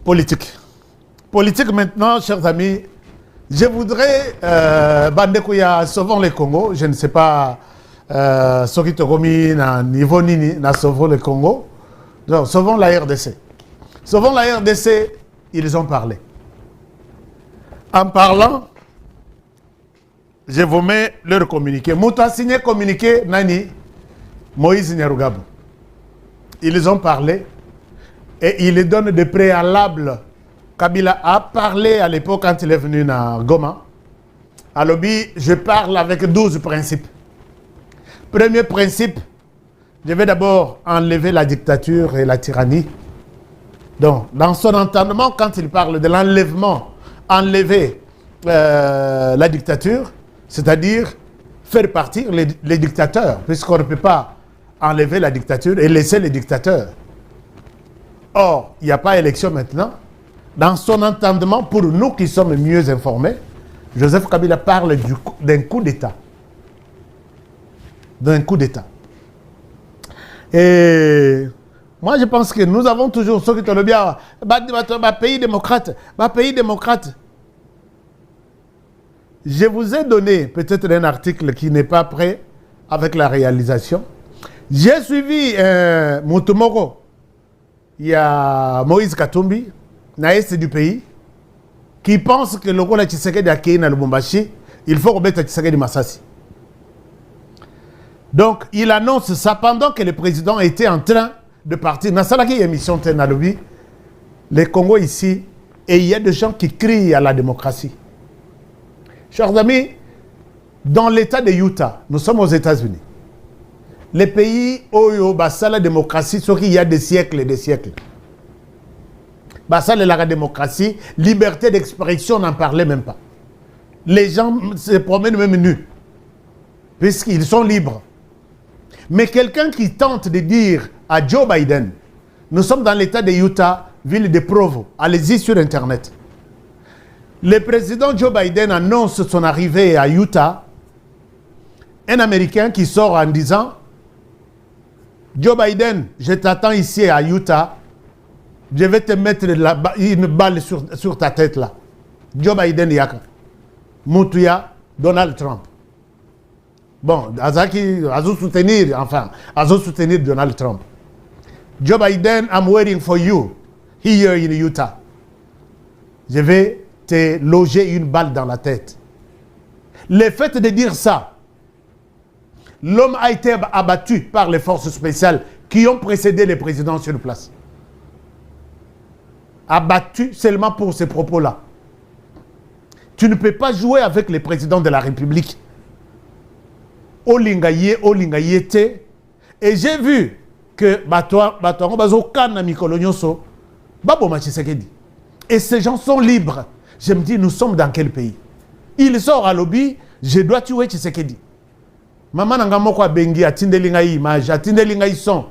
Politique. Politique maintenant, chers amis. Je voudrais, Bandekouya, sauvons le Congo. Je ne sais pas, ce qui te remis à niveau Nini, na sauvons le Congo. Donc, sauvons la RDC. Sauvons la RDC, ils ont parlé. En parlant, je vous mets leur communiqué. Mouta a signé communiqué, Nani, Moïse Nyarugabo. Ils ont parlé et ils donnent des préalables. Kabila a parlé à l'époque quand il est venu à Goma. À Lobby, je parle avec 12 principes. Premier principe, je vais d'abord enlever la dictature et la tyrannie. Donc, dans son entendement, quand il parle de l'enlèvement, enlever la dictature, c'est-à-dire faire partir les dictateurs, puisqu'on ne peut pas enlever la dictature et laisser les dictateurs. Or, il n'y a pas élection maintenant. Dans son entendement, pour nous qui sommes mieux informés, Joseph Kabila parle d'un coup d'État. D'un coup d'État. Et moi, je pense que nous avons toujours ceux qui te le bien, pays démocrate, pays démocrate. Je vous ai donné peut-être un article qui n'est pas prêt avec la réalisation. J'ai suivi Moutomoro. Il y a Moïse Katumbi, naïs du pays, qui pense que le rôle de Tshisekedi a créé dans le Lubumbashi, il faut remettre Tshisekedi Massassi. Donc, il annonce ça pendant que le président était en train de partir. Dans cette émission, les Congo ici, et il y a des gens qui crient à la démocratie. Chers amis, dans l'état de Utah, nous sommes aux États-Unis. Les pays où la démocratie, ce qu'il y a des siècles et des siècles. La démocratie, liberté d'expression, on n'en parlait même pas. Les gens se promènent même nus, puisqu'ils sont libres. Mais quelqu'un qui tente de dire à Joe Biden, nous sommes dans l'état de Utah, ville de Provo, allez-y sur Internet. Le président Joe Biden annonce son arrivée à Utah. Un Américain qui sort en disant, Joe Biden, je t'attends ici à Utah. Je vais te mettre une balle sur ta tête là. Joe Biden yaka. Moutuya, Donald Trump. Bon, Azaki, Azo soutenir Donald Trump. Joe Biden, I'm waiting for you here in Utah. Je vais te loger une balle dans la tête. Le fait de dire ça, l'homme a été abattu par les forces spéciales qui ont précédé les présidents sur place. Abattu seulement pour ces propos-là. Tu ne peux pas jouer avec les présidents de la République. Olingaye, Olingayete. Et j'ai vu que et ces gens sont libres. Je me dis, nous sommes dans quel pays? Il sort à lobby, je dois tuer Tshisekedi. Maman Nangamoko a bengi, a tindelinga image, a tindelinga son.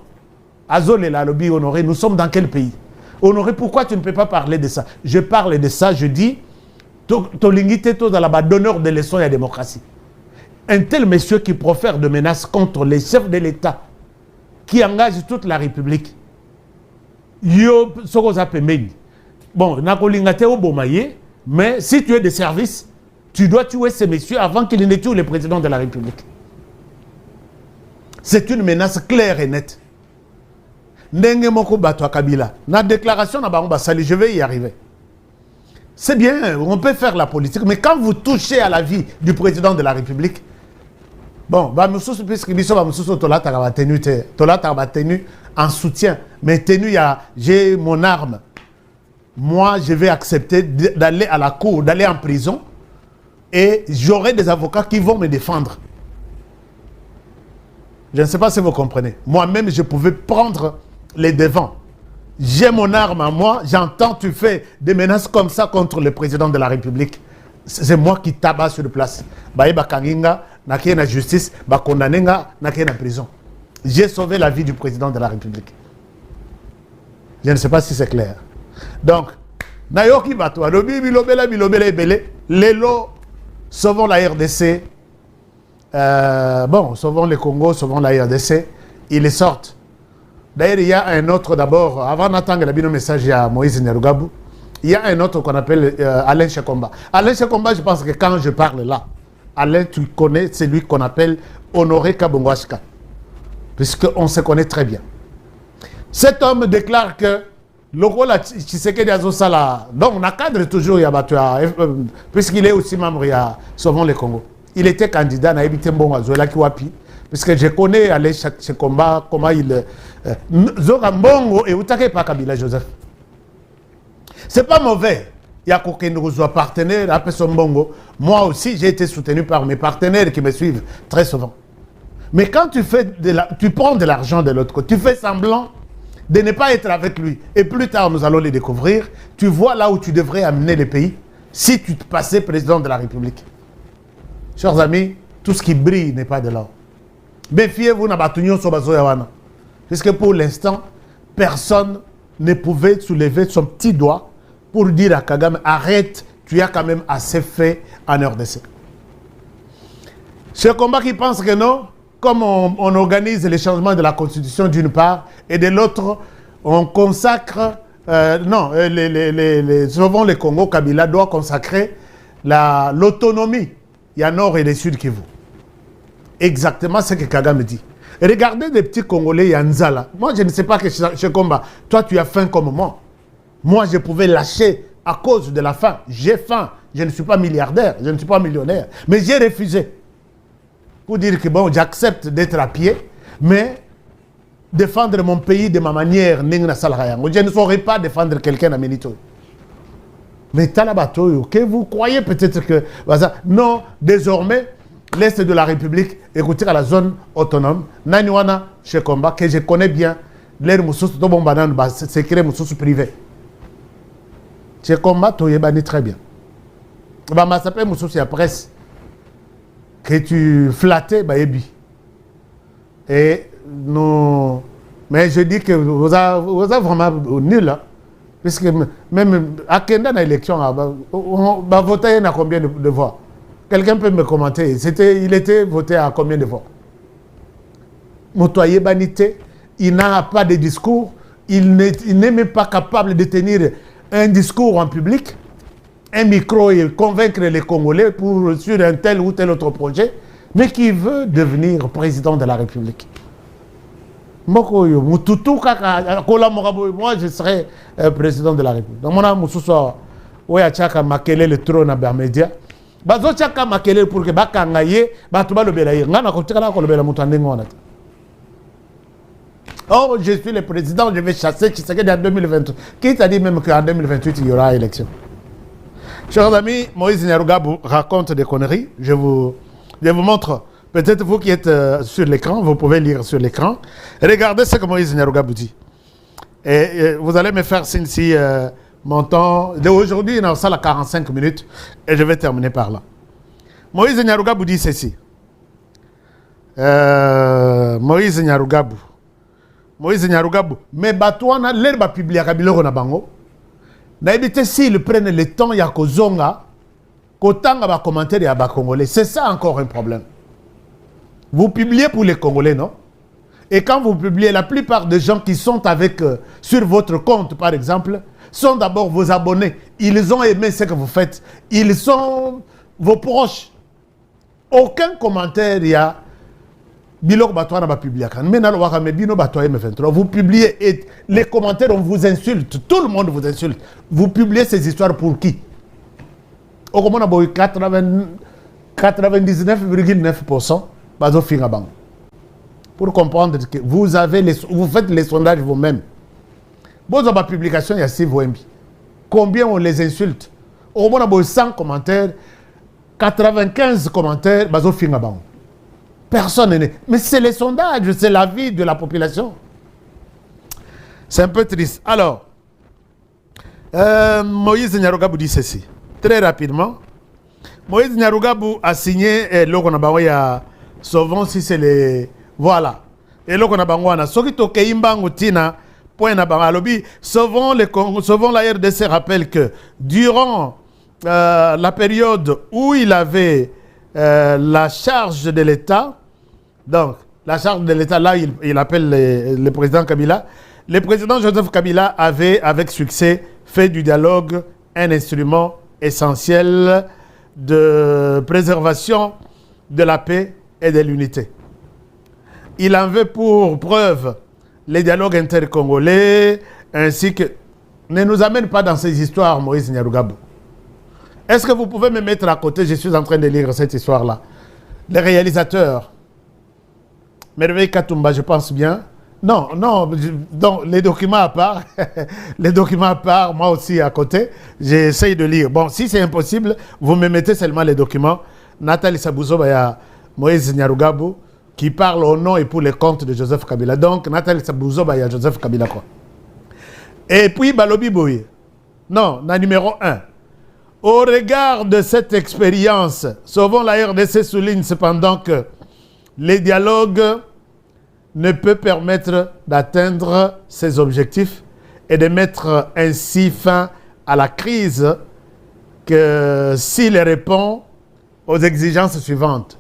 Azole la lobby honoré, nous sommes dans quel pays? Honoré, pourquoi tu ne peux pas parler de ça? Je parle de ça, je dis, Tolingite to dans la donneur de leçons et la démocratie. Un tel monsieur qui profère de menaces contre les chefs de l'État, qui engage toute la République. Yo, Sokoza Pemeni. Bon, Nakolingate au Bomaye, mais si tu es de service, tu dois tuer ces messieurs avant qu'ils ne tuent le président de la République. C'est une menace claire et nette. Ndenge moko bato Kabila. Na déclaration na bango basali, je vais y arriver. C'est bien, on peut faire la politique, mais quand vous touchez à la vie du président de la République, bon, puisque tenu en soutien, mais tenu, j'ai mon arme. Moi, je vais accepter d'aller à la cour, d'aller en prison, et j'aurai des avocats qui vont me défendre. Je ne sais pas si vous comprenez. Moi-même, je pouvais prendre les devants. J'ai mon arme à moi, j'entends tu fais des menaces comme ça contre le président de la République. C'est moi qui tabasse sur place. Baïba Kanginga, naké na justice, ba condamnenga, naké na prison. J'ai sauvé la vie du président de la République. Je ne sais pas si c'est clair. Donc, Nayoki Bato, bilobela ebele, Lelo, sauvons la RDC. Bon, sauvons le Congo, sauvons la RDC. Ils sortent. D'ailleurs, il y a un autre d'abord, avant d'attendre le message à Moïse Nyarugabo, Il y a un autre qu'on appelle Alain Chekomba. Alain Chekomba, je pense que quand je parle là, Alain, tu connais celui qu'on appelle Honoré Kabongwashka, puisqu'on se connaît très bien. Cet homme déclare que le rôle de Tshisekedi Azosala, donc on a cadre toujours, puisqu'il est aussi membre, il y a souvent le Congo. Il était candidat à Ebite Mbongo Zola Kiwapi, puisque je connais Alain Chekomba, comment il. Zoga Mbongo et Outake pa Kabila Joseph. C'est pas mauvais. Il y a quelqu'un partenaire, après son Mbongo. Moi aussi, j'ai été soutenu par mes partenaires qui me suivent très souvent. Mais quand tu prends de l'argent de l'autre côté, tu fais semblant de ne pas être avec lui. Et plus tard, nous allons les découvrir. Tu vois là où tu devrais amener le pays si tu te passais président de la République. Chers amis, tout ce qui brille n'est pas de l'or. Méfiez-vous, Nabatunion Sobazoyawana. Puisque pour l'instant, personne ne pouvait soulever son petit doigt pour dire à Kagame, arrête, tu as quand même assez fait en RDC. Ce combat qui pense que non, comme on organise les changements de la Constitution d'une part, et de l'autre, on consacre, souvent le Congo, Kabila doit consacrer l'autonomie. Il y a Nord et le Sud Kivu. Exactement ce que Kagame dit. Regardez les petits Congolais, Yanzala. Moi, je ne sais pas que ce combat, toi, tu as faim comme moi. Moi, je pouvais lâcher à cause de la faim. J'ai faim. Je ne suis pas milliardaire, je ne suis pas millionnaire. Mais j'ai refusé. Pour dire que bon, j'accepte d'être à pied, mais défendre mon pays de ma manière, je ne saurais pas défendre quelqu'un à Minito. Mais Talabato, que vous croyez peut-être que... Non, désormais, l'Est de la République, écoutez à la zone autonome, Naniwana, Chekomba, que je connais bien, l'air Moussous, secret Moussous privé. Chekomba, Toyebani très bien. Ma s'appelle Moussous, c'est la presse. Que tu flattais, Baébi. Et nous... Mais je dis que vous avez vraiment nul, hein? Puisque même à Kenda, dans l'élection, on va voter à combien de voix? Quelqu'un peut me commenter. Il était voté à combien de voix? Motoye Banité, il n'a pas de discours. Il n'est même pas capable de tenir un discours en public, un micro et convaincre les Congolais sur un tel ou tel autre projet, mais qui veut devenir président de la République. Moi, je serai président de la République. Donc, moi, je makele le trône à Bermédia. Bazo chaka makele pour que bakangaye, batuba le belaye. Ngana kotika ko le bela mutande ngona. Oh, je suis le président, je vais chasser Tshisekedi en 2028. Qui t'a dit même qu'en 2028 il y aura élection? Chers amis, Moïse Nyarugabo raconte des conneries. Je vous montre. Peut-être vous qui êtes sur l'écran, vous pouvez lire sur l'écran. Regardez ce que Moïse Nyarugabo dit. Et vous allez me faire signe si mon temps d'aujourd'hui, on a ça à 45 minutes et je vais terminer par là. Moïse Nyarugabo dit ceci. Moïse Nyarugabo, mais batouana l'herbe publié à Kabilo na bango. N'habitez s'ils prennent le temps ya kozonga, kotanga ba commentaire ya ba congolais. C'est ça encore un problème. Vous publiez pour les Congolais, non? Et quand vous publiez, la plupart des gens qui sont avec sur votre compte, par exemple, sont d'abord vos abonnés. Ils ont aimé ce que vous faites. Ils sont vos proches. Aucun commentaire, il y a... Vous publiez et les commentaires, on vous insulte. Tout le monde vous insulte. Vous publiez ces histoires pour qui? Au moins, 99,9%. Pour comprendre que vous faites les sondages vous-même. Bon, dans ma publication, il y a 6 Wembi. Combien on les insulte? Au moins, 100 commentaires, 95 commentaires, personne n'est. Mais c'est les sondages, c'est la vie de la population. C'est un peu triste. Alors, Moïse Nyarugabo dit ceci. Très rapidement. Moïse Nyarugabo a signé l'eau qu'on a baoué à Sauvons si c'est les... Voilà. Et l'eau qu'on a baoué à Sokito Keimbango Tina, point à Baralobi, Sauvons la RDC rappelle que durant la période où il avait la charge de l'État, donc la charge de l'État, là il appelle le président Kabila, le président Joseph Kabila avait avec succès fait du dialogue un instrument essentiel de préservation de la paix et de l'unité. Il en veut pour preuve les dialogues intercongolais, ainsi que... Ne nous amène pas dans ces histoires, Moïse Nyarugabo. Est-ce que vous pouvez me mettre à côté? Je suis en train de lire cette histoire-là. Les réalisateurs. Merveille Katumba, je pense bien. Non, les documents à part. Les documents à part, moi aussi à côté. J'essaye de lire. Bon, si c'est impossible, vous me mettez seulement les documents. Nathalie Sabouzo, il y a Moïse Nyarugabo qui parle au nom et pour les comptes de Joseph Kabila. Donc, Nathalie Sabouzo, il y a Joseph Kabila, quoi. Et puis, Balobi Boye. Non, la numéro 1. Au regard de cette expérience, souvent la RDC souligne cependant que les dialogues ne peuvent permettre d'atteindre ses objectifs et de mettre ainsi fin à la crise que s'il répond aux exigences suivantes.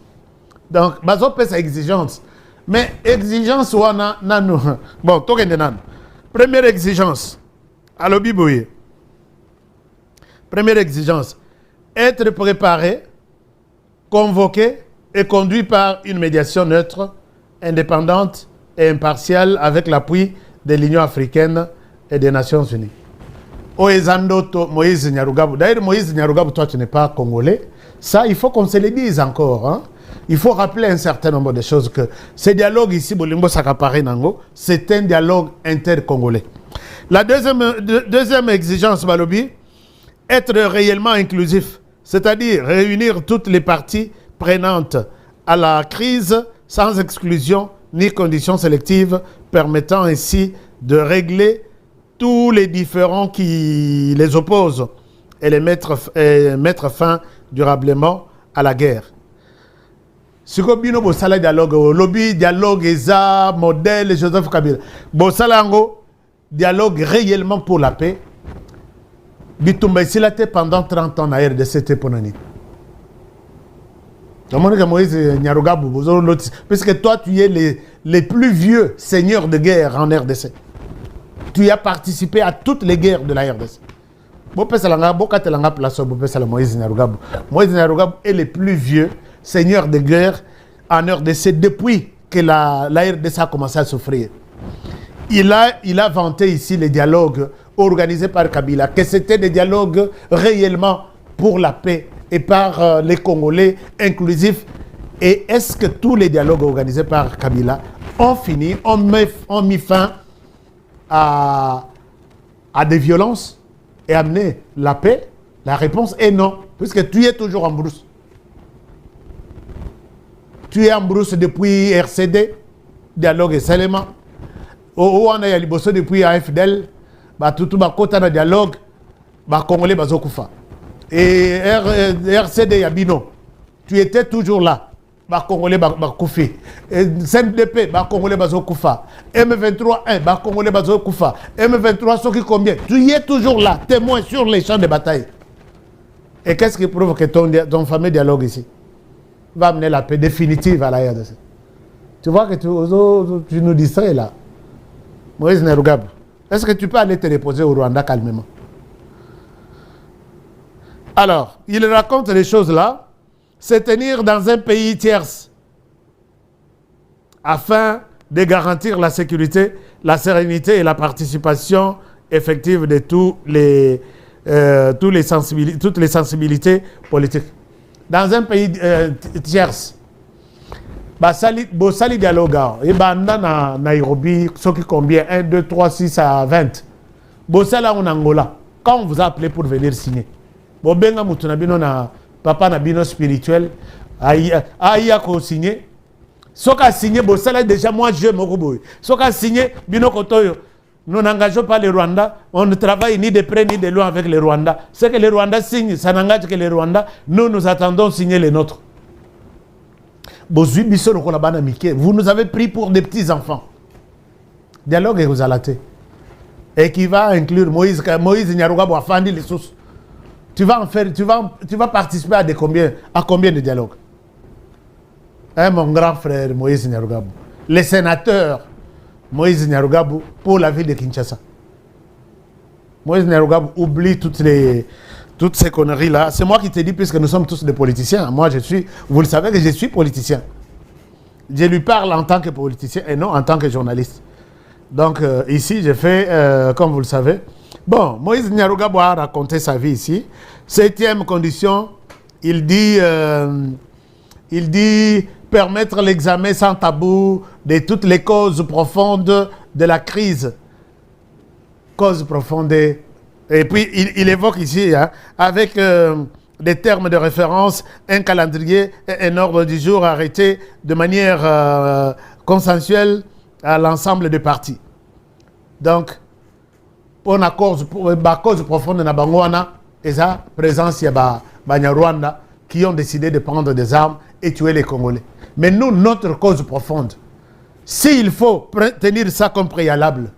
Donc, bazo pèse exigence. Mais exigence ou nanou. Bon, tokendenan. Première exigence, à l'Obibouye. Première exigence, être préparé, convoqué et conduit par une médiation neutre, indépendante et impartiale avec l'appui de l'Union africaine et des Nations Unies. Oezandoto Moïse Nyarugabo. D'ailleurs, Moïse Nyarugabo, toi tu n'es pas congolais. Ça, il faut qu'on se le dise encore. Hein? Il faut rappeler un certain nombre de choses que ce dialogue ici, Bolimbo Sakapare Nango, c'est un dialogue intercongolais. La deuxième exigence, Balobi, être réellement inclusif, c'est-à-dire réunir toutes les parties prenantes à la crise sans exclusion ni conditions sélectives, permettant ainsi de régler tous les différends qui les opposent et mettre fin durablement à la guerre. Si vous avez un dialogue, lobby dialogue eza modèle Joseph Kabila. Bosalango dialogue réellement pour la paix. Bitumba ici là pendant 30 ans na RDC pour nani. Moïse Nyarugabo, parce que toi tu es les plus vieux seigneurs de guerre en RDC. Tu as participé à toutes les guerres de la RDC. Moïse Nyarugabo est le plus vieux seigneur de guerre en RDC depuis que la RDC a commencé à souffrir. Il a vanté ici les dialogues organisés par Kabila, que c'était des dialogues réellement pour la paix et par les Congolais inclusifs. Et est-ce que tous les dialogues organisés par Kabila ont fini, ont mis fin à des violences et amené la paix? La réponse est non, puisque tu es toujours en brousse. Tu es en brousse depuis RCD, dialogue et seulement. On a liboso depuis AFDL, tout le dialogue, Congolais bazokufa. Et RCD Yabino, tu étais toujours là, Congolais bakoufi. CNDP, Congolais bazokufa. M23-1, Congolais bazokufa. M23, ce qui combien? Tu y es toujours là, témoin sur les champs de bataille. Et qu'est-ce qui prouve que ton fameux dialogue ici va amener la paix définitive à la RDC? Tu vois que tu nous distrais là. Moïse Nyarugabo, est-ce que tu peux aller te reposer au Rwanda calmement? Alors, il raconte les choses là, se tenir dans un pays tierce afin de garantir la sécurité, la sérénité et la participation effective de toutes les sensibilités politiques. Dans un pays tierce, Bosali dialogue, et na Nairobi, ce qui combien 1, 2, 3, 6 à 20. Bosala en Angola, quand on vous a appelé pour venir signer, Bobenga Mutunabino na papa Nabino spirituel, aïa ko signé. Ce qu'a signé, Bosala déjà moi je me ce qu'a signé, Bino Kotoyo. Nous n'engageons pas le Rwanda, on ne travaille ni de près ni de loin avec le Rwanda. Ce que le Rwanda signe, ça n'engage que le Rwanda. Nous attendons signer les nôtres. Vous nous avez pris pour des petits-enfants. Dialogue et vous alaté. Et qui va inclure Moïse Nyarugabo Afandi les sources. Tu vas participer à combien de dialogues? Mon grand frère Moïse Nyarugabo. Les sénateurs Moïse Nyarugabo pour la ville de Kinshasa. Moïse Nyarugabo oublie toutes ces conneries-là. C'est moi qui te dis, puisque nous sommes tous des politiciens. Moi, vous le savez que je suis politicien. Je lui parle en tant que politicien et non en tant que journaliste. Donc, ici, j'ai fait, comme vous le savez. Bon, Moïse Nyarugabo a raconté sa vie ici. 7e condition, il dit permettre l'examen sans tabou de toutes les causes profondes de la crise. Causes profondes. Et puis, il évoque ici, hein, avec des termes de référence, un calendrier et un ordre du jour arrêté de manière consensuelle à l'ensemble des partis. Donc, pour la cause profonde de Bangwana, et sa présence, il y a Banyarwanda qui ont décidé de prendre des armes et tuer les Congolais. Mais nous, notre cause profonde, s'il faut tenir ça comme préalable,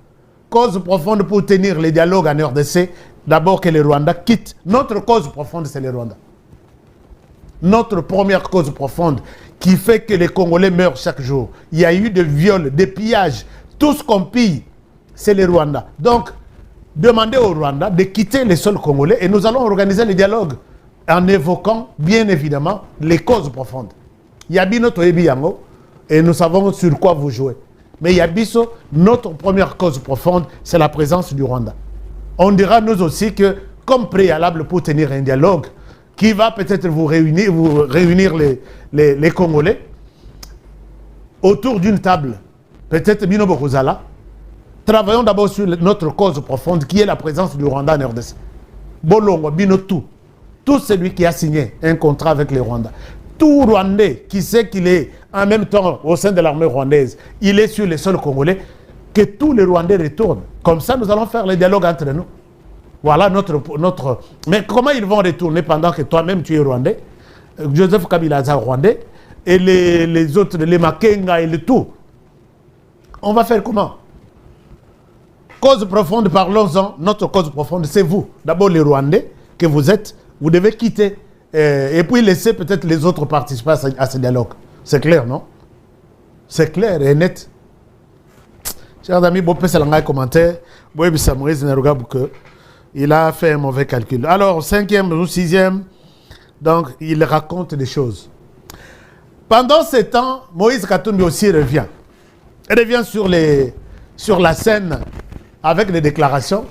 cause profonde pour tenir les dialogues en RDC, d'abord que les Rwandais quittent. Notre cause profonde, c'est les Rwandais. Notre première cause profonde qui fait que les Congolais meurent chaque jour. Il y a eu des viols, des pillages, tout ce qu'on pille, c'est les Rwandais. Donc, demandez aux Rwandais de quitter les sols congolais et nous allons organiser les dialogues en évoquant, bien évidemment, les causes profondes. Yabino Toyebi Yango, et nous savons sur quoi vous jouez. Mais Yabiso, notre première cause profonde, c'est la présence du Rwanda. On dira nous aussi que, comme préalable pour tenir un dialogue, qui va peut-être vous réunir les Congolais, autour d'une table, peut-être Bino Bokozala, travaillons d'abord sur notre cause profonde, qui est la présence du Rwanda en RDC. Bolongo, Bino tout celui qui a signé un contrat avec les Rwandais, tout Rwandais qui sait qu'il est en même temps au sein de l'armée rwandaise, il est sur les sols congolais, que tous les Rwandais retournent. Comme ça, nous allons faire le dialogue entre nous. Voilà notre... Mais comment ils vont retourner pendant que toi-même tu es Rwandais, Joseph Kabila est Rwandais, et les autres, les Makenga et le tout. On va faire comment? Cause profonde, parlons-en. Notre cause profonde, c'est vous. D'abord les Rwandais que vous êtes, vous devez quitter et puis laisser peut-être les autres participer à ce dialogue. C'est clair, non? C'est clair et net. Chers amis, bon, c'est un commentaire. Il a fait un mauvais calcul. Alors, 5e ou 6e, donc il raconte des choses. Pendant ce temps, Moïse Katumbi aussi revient. Il revient sur la scène avec des déclarations.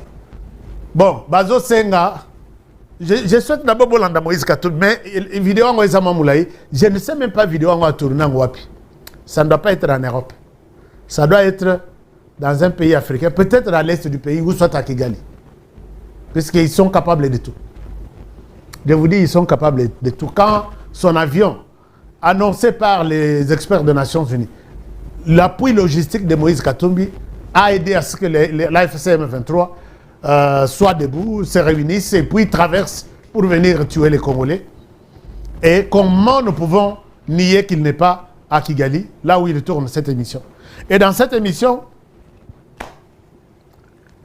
Bon, Bazo Senga, je souhaite d'abord Bolanda Moïse Katumbi, mais vidéo en je ne sais même pas vidéo en tourner en Wapi. Ça ne doit pas être en Europe. Ça doit être dans un pays africain, peut-être à l'est du pays, ou soit à Kigali. Puisqu'ils sont capables de tout. Je vous dis, ils sont capables de tout. Quand son avion, annoncé par les experts des Nations Unies, l'appui logistique de Moïse Katumbi a aidé à ce que l'AFC M23 soit debout, se réunisse et puis traverse pour venir tuer les Congolais. Et comment nous pouvons nier qu'il n'est pas à Kigali, là où il tourne cette émission. Et dans cette émission,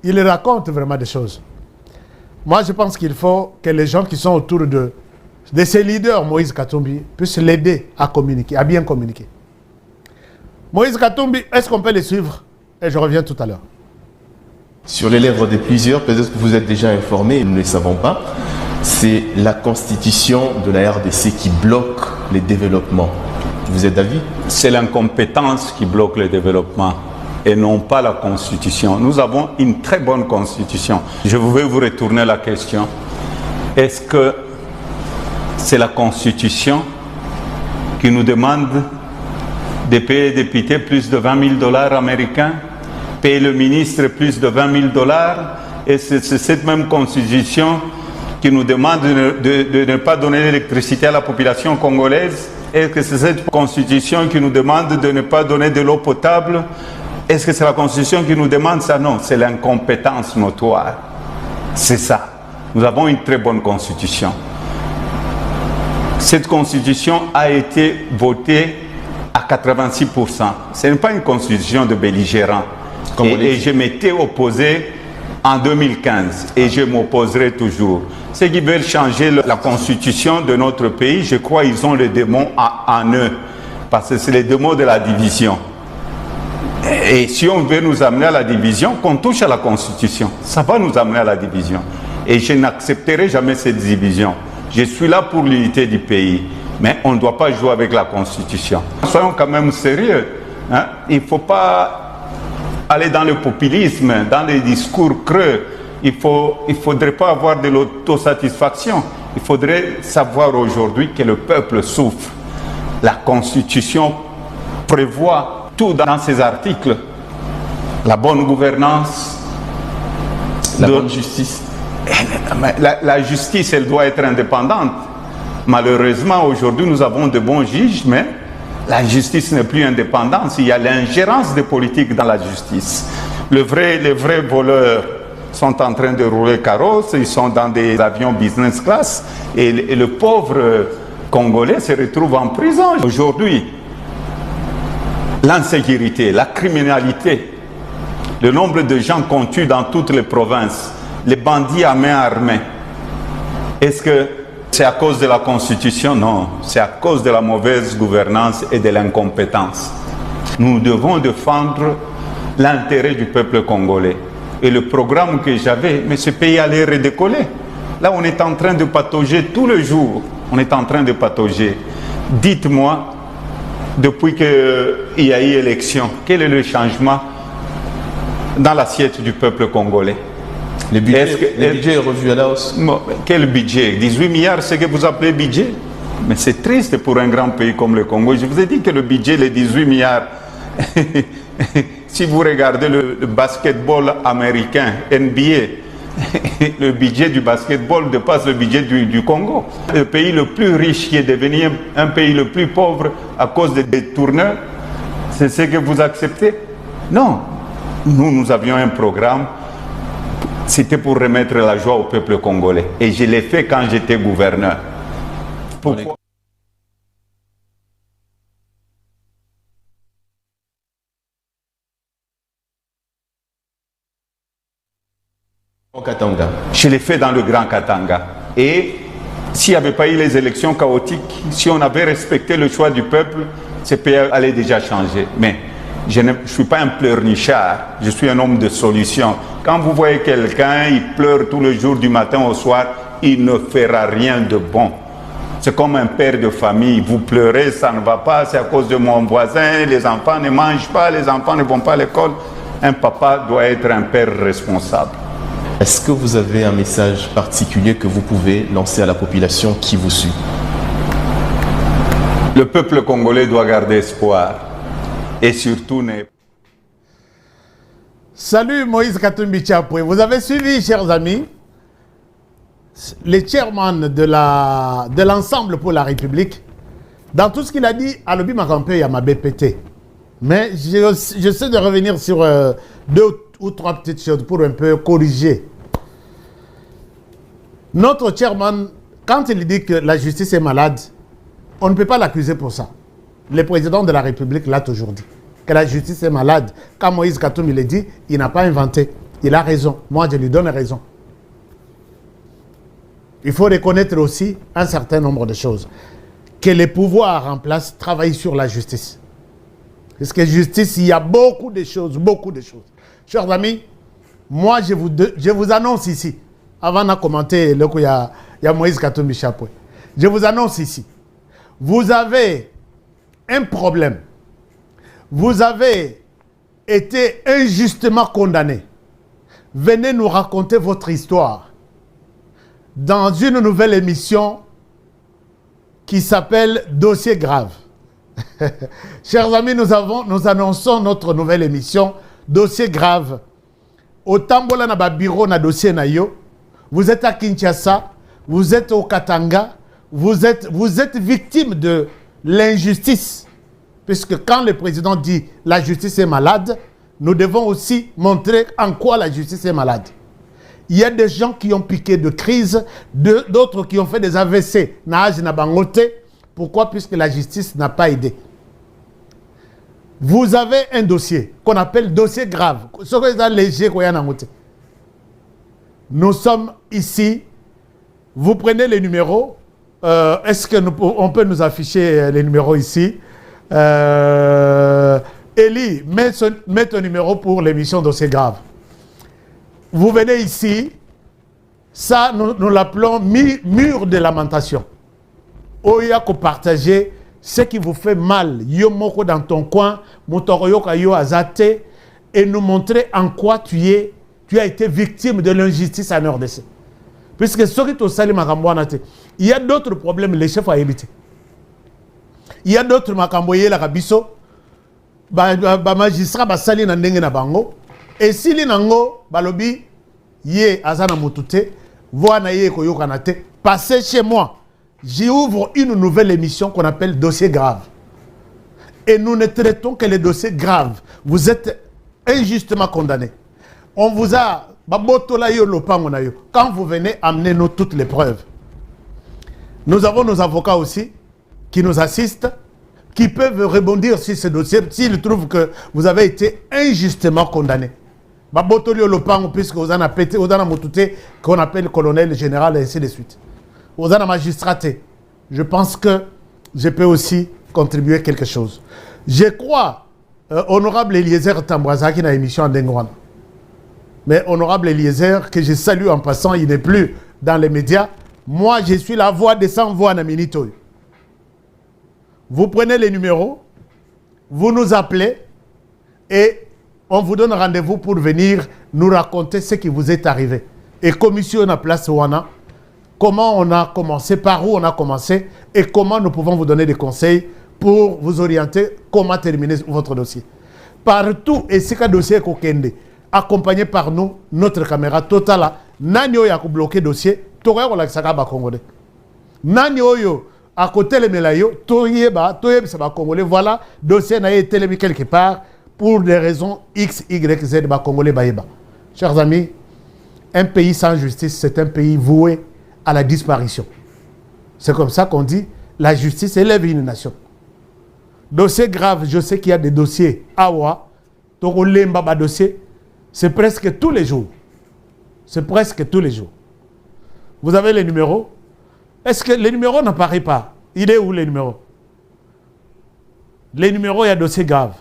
il raconte vraiment des choses. Moi, je pense qu'il faut que les gens qui sont autour de ces leaders, Moïse Katumbi, puissent l'aider à communiquer, à bien communiquer. Moïse Katumbi, est-ce qu'on peut les suivre? Et je reviens tout à l'heure. Sur les lèvres de plusieurs, peut-être que vous êtes déjà informés, nous ne le savons pas, c'est la constitution de la RDC qui bloque les développements. Vous êtes d'avis? C'est l'incompétence qui bloque le développement et non pas la constitution. Nous avons une très bonne constitution. Je vais vous retourner la question. Est-ce que c'est la constitution qui nous demande de payer les députés plus de 20 000 $ américains, payer le ministre plus de 20 000 $, et c'est cette même constitution qui nous demande de ne pas donner l'électricité à la population congolaise? Est-ce que c'est cette constitution qui nous demande de ne pas donner de l'eau potable? Est-ce que c'est la constitution qui nous demande ça? Non, c'est l'incompétence notoire. C'est ça. Nous avons une très bonne constitution. Cette constitution a été votée à 86%. Ce n'est pas une constitution de belligérants. Et je m'étais opposé en 2015 et je m'opposerai toujours. Ceux qui veulent changer la constitution de notre pays, je crois qu'ils ont les démons en eux, parce que c'est les démons de la division. Et si on veut nous amener à la division, qu'on touche à la Constitution. Ça va nous amener à la division. Et je n'accepterai jamais cette division. Je suis là pour l'unité du pays. Mais on ne doit pas jouer avec la Constitution. Soyons quand même sérieux. Hein? Il ne faut pas aller dans le populisme, dans les discours creux. Il ne faudrait pas avoir de l'autosatisfaction. Il faudrait savoir aujourd'hui que le peuple souffre. La Constitution prévoit tout dans ses articles. La bonne gouvernance, la bonne justice. La justice, elle doit être indépendante. Malheureusement, aujourd'hui, nous avons de bons juges, mais la justice n'est plus indépendante. Il y a l'ingérence des politiques dans la justice. Les vrais voleurs sont en train de rouler carrosse, ils sont dans des avions business class, et le pauvre Congolais se retrouve en prison. Aujourd'hui, l'insécurité, la criminalité, le nombre de gens qu'on tue dans toutes les provinces, les bandits à main armée, est-ce que c'est à cause de la Constitution? Non, c'est à cause de la mauvaise gouvernance et de l'incompétence. Nous devons défendre l'intérêt du peuple congolais. Et le programme que j'avais, mais ce pays allait redécoller. Là, on est en train de patauger tous les jours. On est en train de patauger. Dites-moi, depuis qu'il y a eu élection, quel est le changement dans l'assiette du peuple congolais? Le budget est revu à la hausse. Quel budget? 18 milliards, c'est ce que vous appelez budget? Mais c'est triste pour un grand pays comme le Congo. Je vous ai dit que le budget, les 18 milliards, si vous regardez le basketball américain, NBA, le budget du basketball dépasse le budget du Congo. Le pays le plus riche qui est devenu un pays le plus pauvre à cause des détourneurs, c'est ce que vous acceptez? Non. Nous avions un programme. C'était pour remettre la joie au peuple congolais. Et je l'ai fait quand j'étais gouverneur. Pourquoi? Au Katanga. Je l'ai fait dans le Grand Katanga. Et s'il n'y avait pas eu les élections chaotiques, si on avait respecté le choix du peuple, ce pays allait déjà changer. Mais je ne suis pas un pleurnichard, je suis un homme de solution. Quand vous voyez quelqu'un, il pleure tous les jours du matin au soir, il ne fera rien de bon. C'est comme un père de famille, vous pleurez, ça ne va pas, c'est à cause de mon voisin, les enfants ne mangent pas, les enfants ne vont pas à l'école. Un papa doit être un père responsable. Est-ce que vous avez un message particulier que vous pouvez lancer à la population qui vous suit? Le peuple congolais doit garder espoir. Et surtout, Salut Moïse Katumbi Chapwe. Vous avez suivi, chers amis, le chairman de l'ensemble pour la République. Dans tout ce qu'il a dit, à l'Obi Makampé, il y a ma BPT. Mais j'essaie de revenir sur 2 ou 3 petites choses pour un peu corriger. Notre chairman, quand il dit que la justice est malade, on ne peut pas l'accuser pour ça. Le président de la République l'a toujours dit. Que la justice est malade. Quand Moïse Katumbi l'a dit, il n'a pas inventé. Il a raison. Moi, je lui donne raison. Il faut reconnaître aussi un certain nombre de choses. Que les pouvoirs en place travaillent sur la justice. Parce que justice, il y a beaucoup de choses, beaucoup de choses. Chers amis, moi, je vous annonce ici, avant de commenter, il y a Moïse Katumbi Chapwe. Je vous annonce ici, vous avez un problème. Vous avez été injustement condamné. Venez nous raconter votre histoire dans une nouvelle émission qui s'appelle Dossier grave. Chers amis, nous annonçons notre nouvelle émission Dossier grave. Au Tambola na bureau na dossier na yo. Vous êtes à Kinshasa, vous êtes au Katanga, vous êtes victime de l'injustice. Puisque quand le président dit la justice est malade, nous devons aussi montrer en quoi la justice est malade. Il y a des gens qui ont piqué de crise, d'autres qui ont fait des AVC. Pourquoi? Puisque la justice n'a pas aidé. Vous avez un dossier qu'on appelle dossier grave. Nous sommes ici. Vous prenez les numéros. Est-ce qu'on peut nous afficher les numéros ici? Et Eli, mets ton numéro pour l'émission Dossier Grave. Vous venez ici, ça nous l'appelons mur de lamentation. Oya ko partager ce qui vous fait mal, yo moko dans ton coin, motoroyo kayo azate, et nous montrer en quoi tu as été victime de l'injustice en RDC. Puisque ce qui t'osali makambouanate, il y a d'autres problèmes, les chefs à éviter. Il y a d'autres makamboye la kabiso, magistrat basali na ndenge na bango, et si li nango balobi ye azana motute, voix na ye koyokanate, passez chez moi. J'ouvre une nouvelle émission qu'on appelle Dossier Grave. Et nous ne traitons que les dossiers graves. Vous êtes injustement condamnés. On vous a... Quand vous venez, amenez-nous toutes les preuves. Nous avons nos avocats aussi qui nous assistent, qui peuvent rebondir sur ce dossier s'ils trouvent que vous avez été injustement condamné. Puisque vous en avez pété, vous en avez motouté, qu'on appelle colonel, général, et ainsi de suite. Aux magistraté, je pense que je peux aussi contribuer quelque chose. Je crois, honorable Eliezer Tambouaza, qui n'a émission en Dengouane. Mais honorable Eliezer, que je salue en passant, il n'est plus dans les médias. Moi, je suis la voix des sans-voix à Minito. Vous prenez les numéros, vous nous appelez et on vous donne rendez-vous pour venir nous raconter ce qui vous est arrivé. Et commission à place Ouana, comment on a commencé, par où on a commencé et comment nous pouvons vous donner des conseils pour vous orienter comment terminer votre dossier. Partout, et c'est qu'un dossier est kokende, accompagné par nous, notre caméra totale, nani oyo a bloqué le dossier, toye ko lakisaka ba Congolais. Nani oyo à côté le melayo, toye c'est ba Congolais, voilà, dossier n'a été mis quelque part pour des raisons X, Y, Z, ba Congolais baïba. Chers amis, un pays sans justice, c'est un pays voué à la disparition. C'est comme ça qu'on dit, la justice élève une nation. Dossier grave, je sais qu'il y a des dossiers awa, dossier, c'est presque tous les jours. C'est presque tous les jours. Vous avez les numéros? Est-ce que les numéros n'apparaissent pas? Il est où les numéros? Les numéros, il y a dossier grave.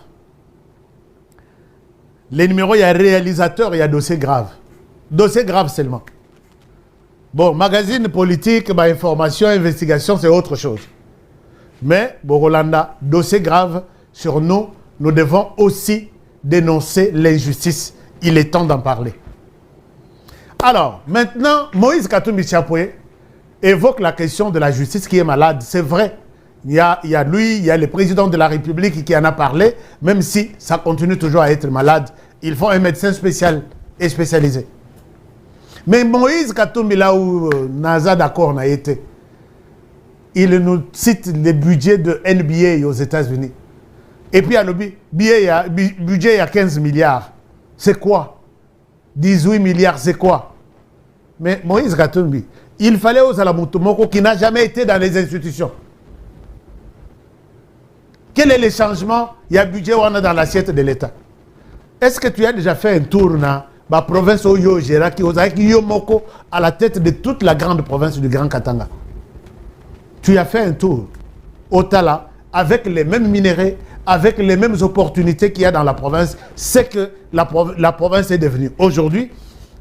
Les numéros, il y a réalisateur, il y a dossier grave. Dossier grave seulement. Bon, magazine politique, information, investigation, c'est autre chose. Mais, Borolanda, dossier grave sur nous, nous devons aussi dénoncer l'injustice. Il est temps d'en parler. Alors, maintenant, Moïse Katumbi Chapoué évoque la question de la justice qui est malade. C'est vrai. Il y a lui, il y a le président de la République qui en a parlé, même si ça continue toujours à être malade. Il faut un médecin spécial et spécialisé. Mais Moïse Katumbi, là où Naza d'accord n'a été, il nous cite les budgets de NBA aux États-Unis. Et puis, le budget, il y a 15 milliards. C'est quoi? 18 milliards, c'est quoi? Mais Moïse Katumbi, il fallait aux Alamutomoko qui n'a jamais été dans les institutions. Quel est le changement? Il y a budget on a dans l'assiette de l'État. Est-ce que tu as déjà fait un tour dans la province Oyo Géraki, Yomoko, à la tête de toute la grande province du Grand Katanga? Tu as fait un tour au Tala avec les mêmes minéraux, avec les mêmes opportunités qu'il y a dans la province. C'est que la province est devenue aujourd'hui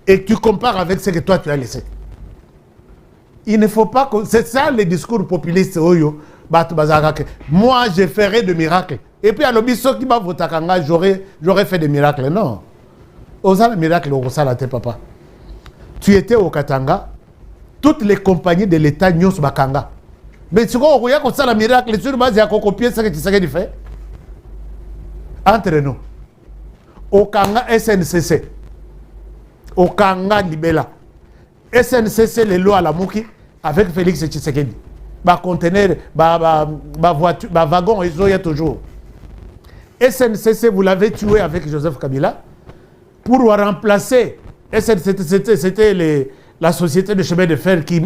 et tu compares avec ce que toi tu as laissé. Il ne faut pas que... C'est ça les discours populistes Oyo. Moi, je ferai de miracles. Et puis, à l'obispo qui va voter, j'aurais fait des miracles. Non. Osa le miracle au Rosalate, papa. Tu étais au Katanga, toutes les compagnies de l'État nyos bakanga. Mais tu vois, il y a comme ça le miracle, sur base, il y a copier ce que tu sais faire. Entre nous. Au Kanga SNCC. Au Kanga Libela. SNCC, les lois à la Mouki, avec Félix Tshisekedi. Conteneur, voiture, wagon, ils ont toujours. SNCC, vous l'avez tué avec Joseph Kabila pour remplacer. SNCC, c'était la société de chemin de fer qui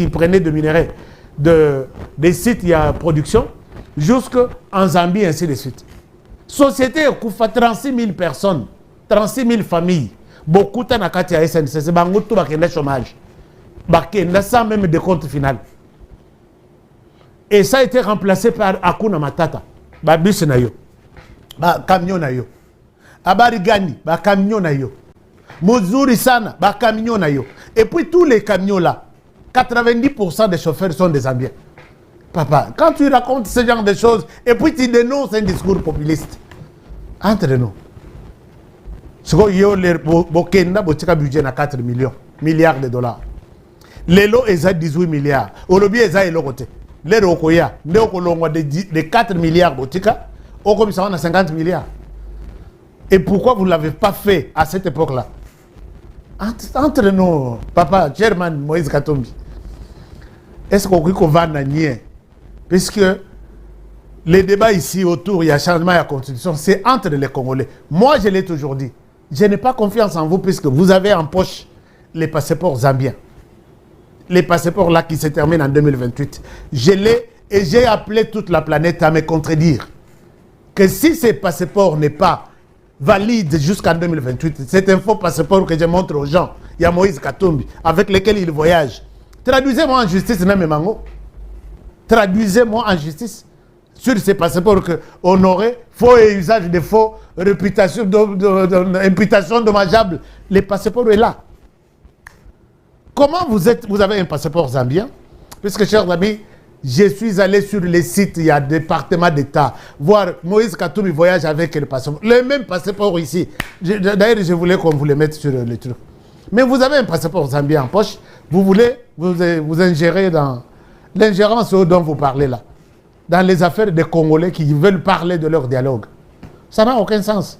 prenait de minerais des sites, il y a production, jusqu'en Zambie, ainsi de suite. Société qui fait 36 000 personnes, 36 000 familles. Beaucoup de gens à SNCC, tout le chômage. Sans même de compte final. Et ça a été remplacé par Hakuna Matata. ba camion na yo. Abari Gani, ba camion na yo. Mozuri Sana, ba camion na yo. Et puis tous les camions là, 90% des chauffeurs sont des Zambiens. Papa, quand tu racontes ce genre de choses, et puis tu dénonces un discours populiste, entre nous. Ce que yo le Bokenda, botika budget na 4 milliards de dollars. Les lots est à 18 milliards. Olobi est à l'autre. Les Rokoya, de 4 milliards botika, au commissariat on a 50 milliards. Et pourquoi vous ne l'avez pas fait à cette époque-là? Entre nous, papa, Chairman Moïse Katumbi, est-ce qu'on va nier? Puisque les débats ici autour, il y a changement de la constitution, c'est entre les Congolais. Moi, je l'ai toujours dit. Je n'ai pas confiance en vous puisque vous avez en poche les passeports zambiens. Les passeports là qui se terminent en 2028. Je l'ai et j'ai appelé toute la planète à me contredire. Que si ces passeports n'est pas valide jusqu'en 2028, c'est un faux passeport que je montre aux gens. Il y a Moïse Katumbi avec lequel il voyage. Traduisez-moi en justice, même Mango. Traduisez-moi en justice sur ces passeports qu'on aurait faux et usage de faux, réputation, imputation dommageable. Les passeports sont là. Comment vous avez un passeport zambien? Puisque, chers amis, je suis allé sur les sites, il y a des départements d'État, voir Moïse Katumbi voyage avec le passeport. Le même passeport ici. D'ailleurs, je voulais qu'on vous le mette sur le truc. Mais vous avez un passeport zambien en poche, vous voulez vous ingérer dans l'ingérence dont vous parlez là, dans les affaires des Congolais qui veulent parler de leur dialogue. Ça n'a aucun sens.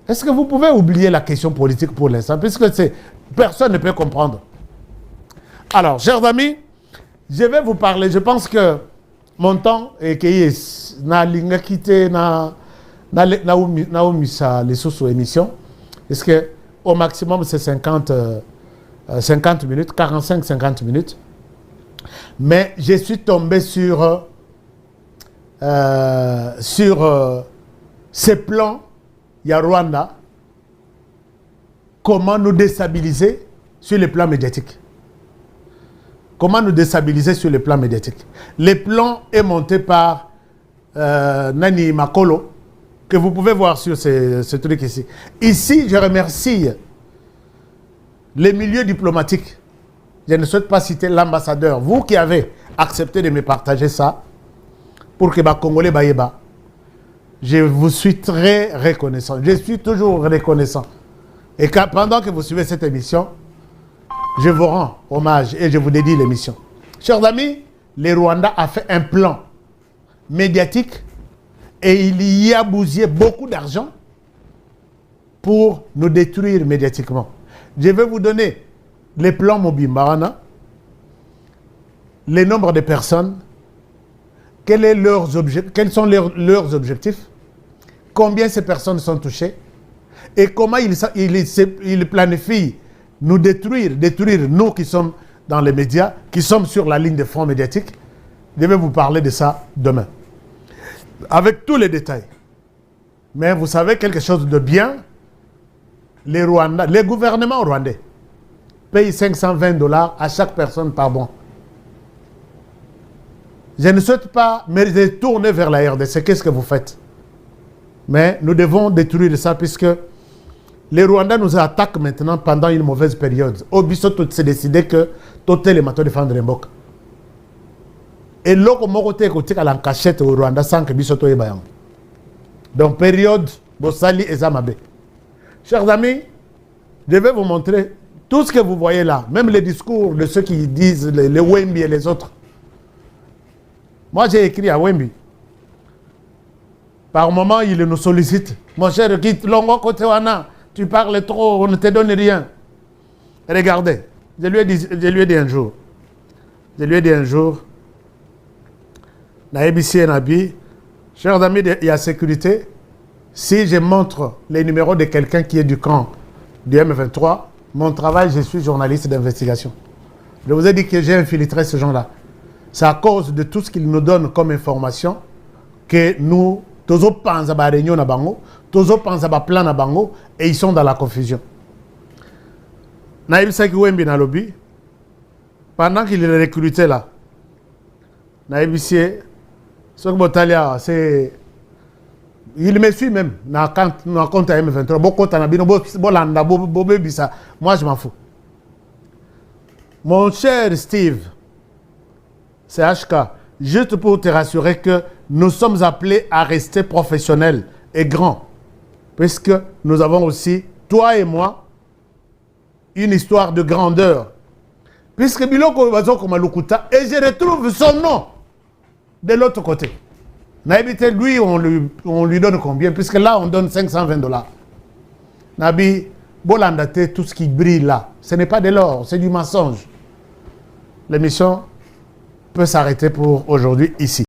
Est-ce que vous pouvez oublier la question politique pour l'instant, puisque personne ne peut comprendre. Alors, chers amis, je vais vous parler, je pense que mon temps est que na linga quitté na les sous émissions, parce que au maximum c'est 50 minutes, 45-50 minutes. Mais je suis tombé sur ces plans, il y a Rwanda, comment nous déstabiliser sur le plan médiatique. Comment nous déstabiliser sur le plan médiatique. Le plan est monté par Nani Makolo, que vous pouvez voir sur ce truc ici. Ici, je remercie les milieux diplomatiques. Je ne souhaite pas citer l'ambassadeur. Vous qui avez accepté de me partager ça, pour que les Congolais baïeba. Je vous suis très reconnaissant. Je suis toujours reconnaissant. Et pendant que vous suivez cette émission, je vous rends hommage et je vous dédie l'émission. Chers amis, le Rwanda a fait un plan médiatique et il y a bousillé beaucoup d'argent pour nous détruire médiatiquement. Je vais vous donner les plans Mobimbarana, le nombre de personnes, quels sont leurs objectifs, combien ces personnes sont touchées et comment ils planifient nous détruire nous qui sommes dans les médias, qui sommes sur la ligne de front médiatique. Je vais vous parler de ça demain, avec tous les détails. Mais vous savez quelque chose de bien, les gouvernements rwandais payent $520 à chaque personne par mois. Je ne souhaite pas me tourner vers la RDC. Qu'est-ce que vous faites? Mais nous devons détruire ça puisque les Rwandais nous attaquent maintenant pendant une mauvaise période. Obiso s'est décidé que tout les matos défendre Mboka. Et l'autre moroté côté à la cachette au Rwanda sans que Bisoto y bayan. Donc période Bossali et Zamabe. Chers amis, je vais vous montrer tout ce que vous voyez là, même les discours de ceux qui disent les Wembi et les autres. Moi, j'ai écrit à Wembi. Par moment, il nous sollicite. Mon cher, quitte Longo côté Wana, tu parles trop, on ne te donne rien. Regardez, je lui ai dit un jour. Naïbisi Nabi, chers amis, il y a sécurité. Si je montre les numéros de quelqu'un qui est du camp du M23, mon travail, je suis journaliste d'investigation. Je vous ai dit que j'ai infiltré ce gens-là. C'est à cause de tout ce qu'ils nous donnent comme information que nous, tous pensons à la réunion à Bango, tous pensons à la plan à Bango, et ils sont dans la confusion. Naïb Saki Wembi na lobby, pendant qu'il est recruté là, Naïb Sien, ce que Botalia, c'est Il me suit même. Dans le compte à M23. Moi, je m'en fous. Mon cher Steve, c'est HK, juste pour te rassurer que nous sommes appelés à rester professionnels et grands. Puisque nous avons aussi, toi et moi, une histoire de grandeur. Puisque Biloko Bazoko Malukuta, et je retrouve son nom de l'autre côté. Naïbité, lui, on lui donne combien? Puisque là, on donne $520. Nabi, Bolandate, tout ce qui brille là, ce n'est pas de l'or, c'est du mensonge. L'émission peut s'arrêter pour aujourd'hui ici.